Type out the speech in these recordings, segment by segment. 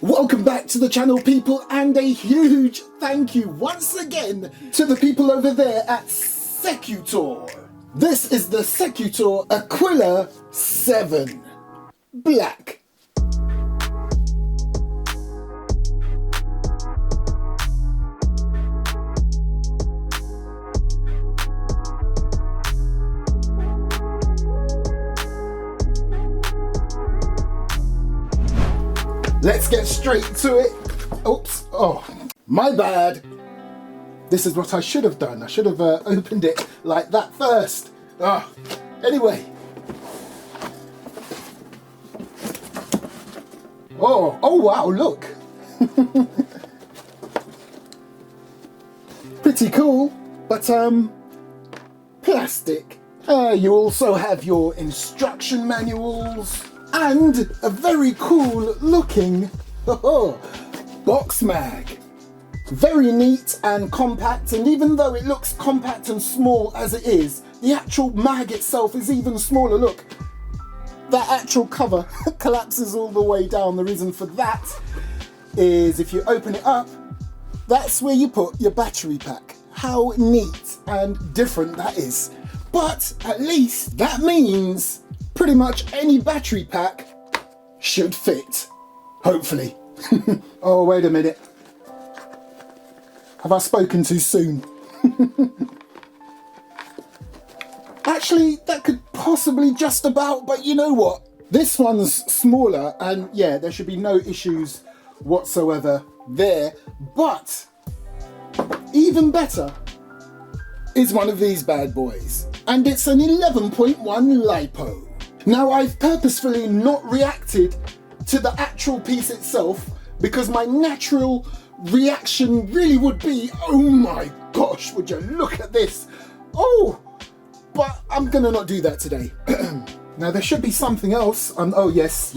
Welcome back to the channel, people, and a huge thank you once again to the people over there at Secutor. This is the Secutor AQUILA 7 Black. Let's get straight to it. Oops, oh, my bad. This is what I should have done. I should have opened it like that first. Anyway. Oh wow, look. Pretty cool, but plastic. You also have your instruction manuals. And a very cool looking box mag. Very neat and compact, and even though it looks compact and small as it is, the actual mag itself is even smaller. Look, that actual cover collapses all the way down. The reason for that is if you open it up, that's where you put your battery pack. How neat and different that is. But at least that means pretty much any battery pack should fit, hopefully. Oh, wait a minute. Have I spoken too soon? Actually, that could possibly just about, but you know what? This one's smaller and yeah, there should be no issues whatsoever there. But even better is one of these bad boys. And it's an 11.1 LiPo. Now, I've purposefully not reacted to the actual piece itself because my natural reaction really would be, oh my gosh, would you look at this? Oh, but I'm gonna not do that today. Now, there should be something else. Oh, yes,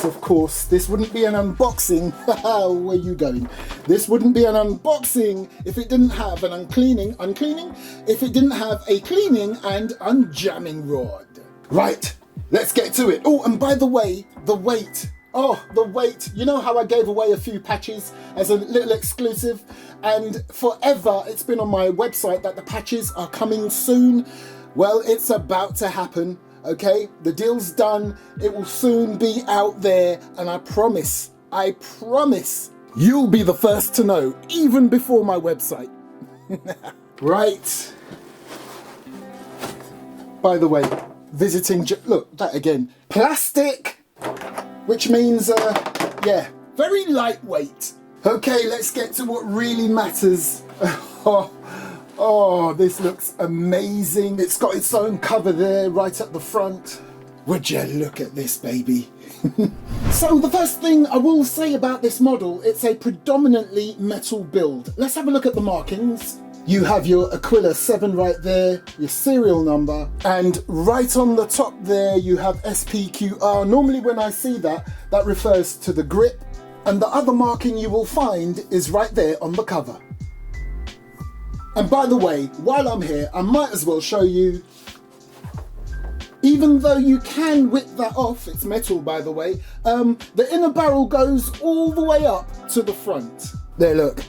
of course. This wouldn't be an unboxing. Where are you going? This wouldn't be an unboxing if it didn't have an uncleaning, if it didn't have a cleaning and unjamming rod. Right. Let's get to it. Oh, and by the way, the weight. Oh, the weight. You know how I gave away a few patches as a little exclusive? And forever it's been on my website that the patches are coming soon. Well, it's about to happen, okay? The deal's done. It will soon be out there. And I promise, you'll be the first to know, even before my website. Right. By the way, visiting, look, that again, plastic, which means, yeah, very lightweight. Okay, let's get to what really matters. Oh, this looks amazing. It's got its own cover there, right at the front. Would you look at this, baby? So the first thing I will say about this model, it's a predominantly metal build. Let's have a look at the markings. You have your AQUILA 7 right there, your serial number, and right on the top there you have SPQR. Normally when I see that, that refers to the grip, and the other marking you will find is right there on the cover. And by the way, while I'm here, I might as well show you, even though you can whip that off, it's metal by the way, the inner barrel goes all the way up to the front. There, look.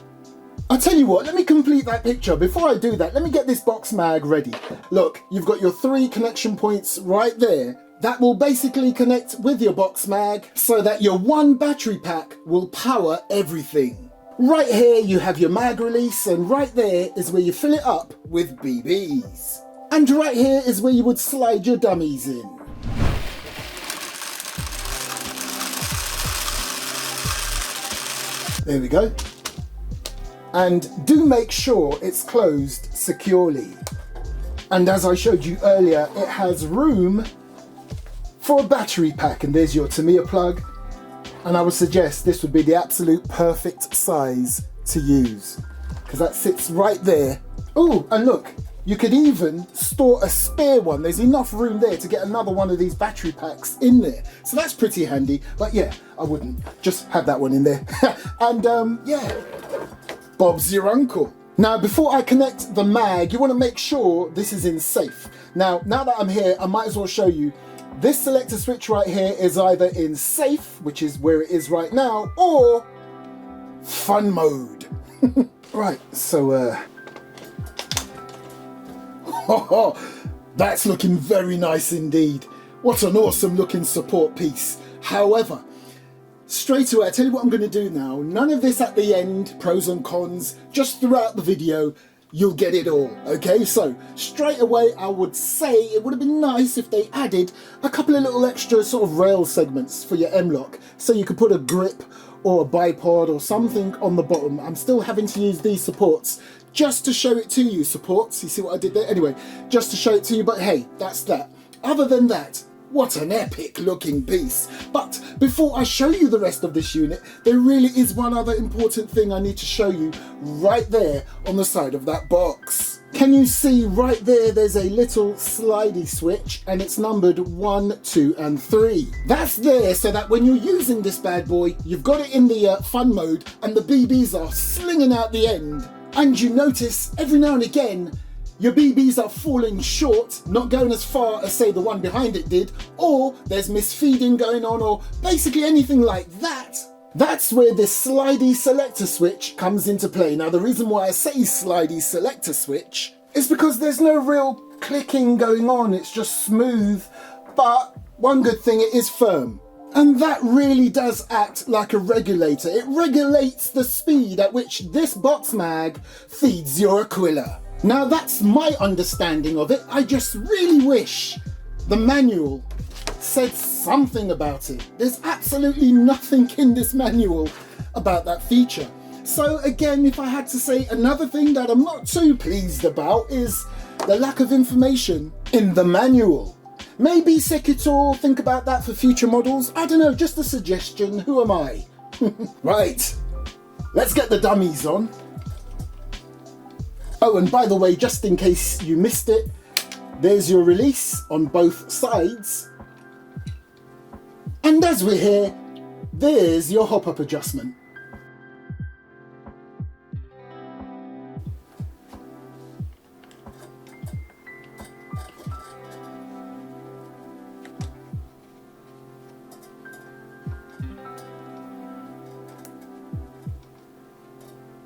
I'll tell you what, let me complete that picture. Before I do that, let me get this box mag ready. Look, you've got your 3 connection points right there. That will basically connect with your box mag so that your one battery pack will power everything. Right here you have your mag release, and right there is where you fill it up with BBs. And right here is where you would slide your dummies in. There we go. And do make sure it's closed securely. And as I showed you earlier, it has room for a battery pack, and there's your Tamiya plug. And I would suggest this would be the absolute perfect size to use because that sits right there. Oh, and look, you could even store a spare one. There's enough room there to get another one of these battery packs in there. So that's pretty handy, but yeah, I wouldn't just have that one in there. And yeah. Bob's your uncle. Now, before I connect the mag, you want to make sure this is in safe. Now that I'm here, I might as well show you This selector switch right here is either in safe, which is where it is right now, or fun mode. Right, so that's looking very nice indeed. What an awesome looking support piece. However, straight away, I tell you what I'm going to do now. None of this at the end, pros and cons, just throughout the video, you'll get it all, okay? So, straight away, I would say it would have been nice if they added a couple of little extra sort of rail segments for your M-LOK, so you could put a grip or a bipod or something on the bottom. I'm still having to use these supports just to show it to you, supports. You see what I did there? Anyway, just to show it to you, but hey, that's that. Other than that, what an epic looking piece. But before I show you the rest of this unit, there really is one other important thing I need to show you right there on the side of that box. Can you see right there, there's a little slidey switch and it's numbered 1, 2 and 3. That's there so that when you're using this bad boy, you've got it in the fun mode and the BBs are slinging out the end. And you notice every now and again, your BBs are falling short, not going as far as say the one behind it did, or there's misfeeding going on, or basically anything like that. That's where this slidey selector switch comes into play. Now the reason why I say slidey selector switch is because there's no real clicking going on, it's just smooth, but one good thing, it is firm. And that really does act like a regulator. It regulates the speed at which this box mag feeds your AQUILA. Now that's my understanding of it. I just really wish the manual said something about it. There's absolutely nothing in this manual about that feature. So again, if I had to say another thing that I'm not too pleased about is the lack of information in the manual. Maybe Secutor think about that for future models. I don't know, just a suggestion. Who am I? Right, let's get the dummies on. Oh, and by the way, just in case you missed it, there's your release on both sides. And as we're here, there's your hop-up adjustment.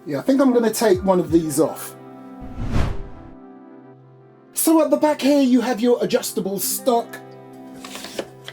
Yeah, I think I'm going to take one of these off. So at the back here you have your adjustable stock.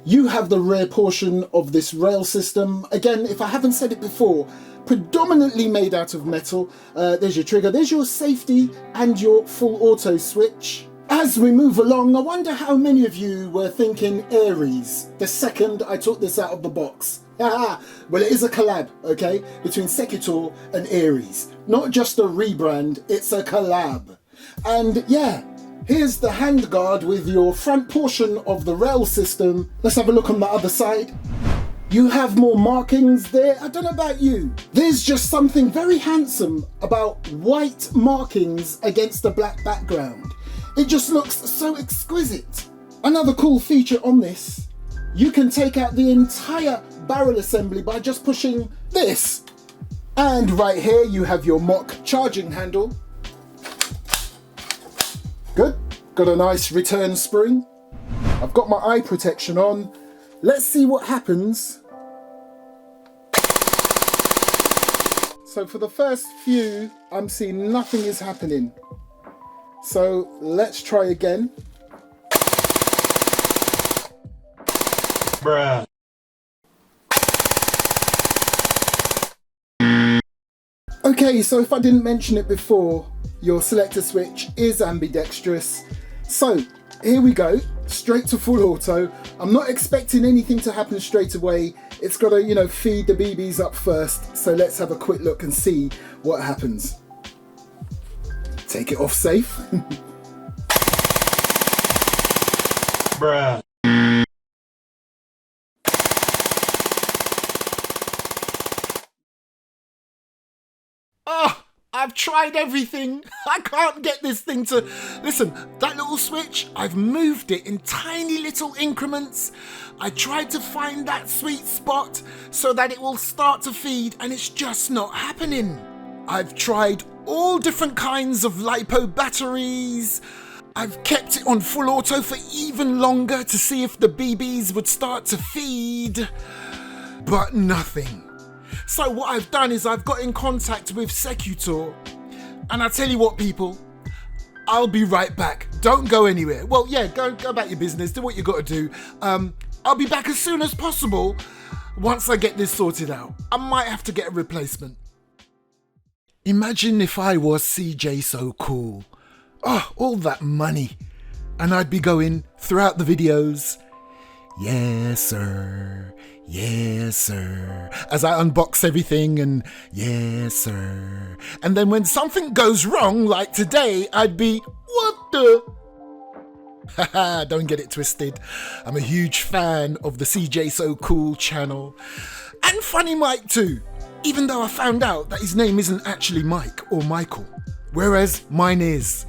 You have the rear portion of this rail system. Again, if I haven't said it before, predominantly made out of metal. There's your trigger, there's your safety and your full auto switch. As we move along, I wonder how many of you were thinking Aries the second I took this out of the box. Well, it is a collab, okay, between Secutor and Aries. Not just a rebrand, it's a collab. And yeah, here's the handguard with your front portion of the rail system. Let's have a look on the other side. You have more markings there. I don't know about you. There's just something very handsome about white markings against a black background. It just looks so exquisite. Another cool feature on this, you can take out the entire barrel assembly by just pushing this. And right here you have your mock charging handle. Good, got a nice return spring. I've got my eye protection on. Let's see what happens. So for the first few, I'm seeing nothing is happening. So let's try again. Bruh. Okay, so if I didn't mention it before, your selector switch is ambidextrous. So here we go, straight to full auto. I'm not expecting anything to happen straight away. It's got to, you know, feed the BBs up first. So let's have a quick look and see what happens. Take it off safe. Bruh. Oh, I've tried everything. I can't get this thing to... Listen, that little switch, I've moved it in tiny little increments. I tried to find that sweet spot so that it will start to feed and it's just not happening. I've tried all different kinds of LiPo batteries. I've kept it on full auto for even longer to see if the BBs would start to feed, but nothing. So what I've done is I've got in contact with Secutor, and I tell you what, people, I'll be right back. Don't go anywhere. Well, yeah, go about your business, do what you got to do. I'll be back as soon as possible once I get this sorted out. I might have to get a replacement. Imagine if I was CJ So Cool. Oh, all that money. And I'd be going throughout the videos, yes sir, yes sir, as I unbox everything and yes sir. And then when something goes wrong, like today, I'd be, what the? Haha, don't get it twisted. I'm a huge fan of the CJ So Cool channel. And Funny Mike too, even though I found out that his name isn't actually Mike or Michael, whereas mine is.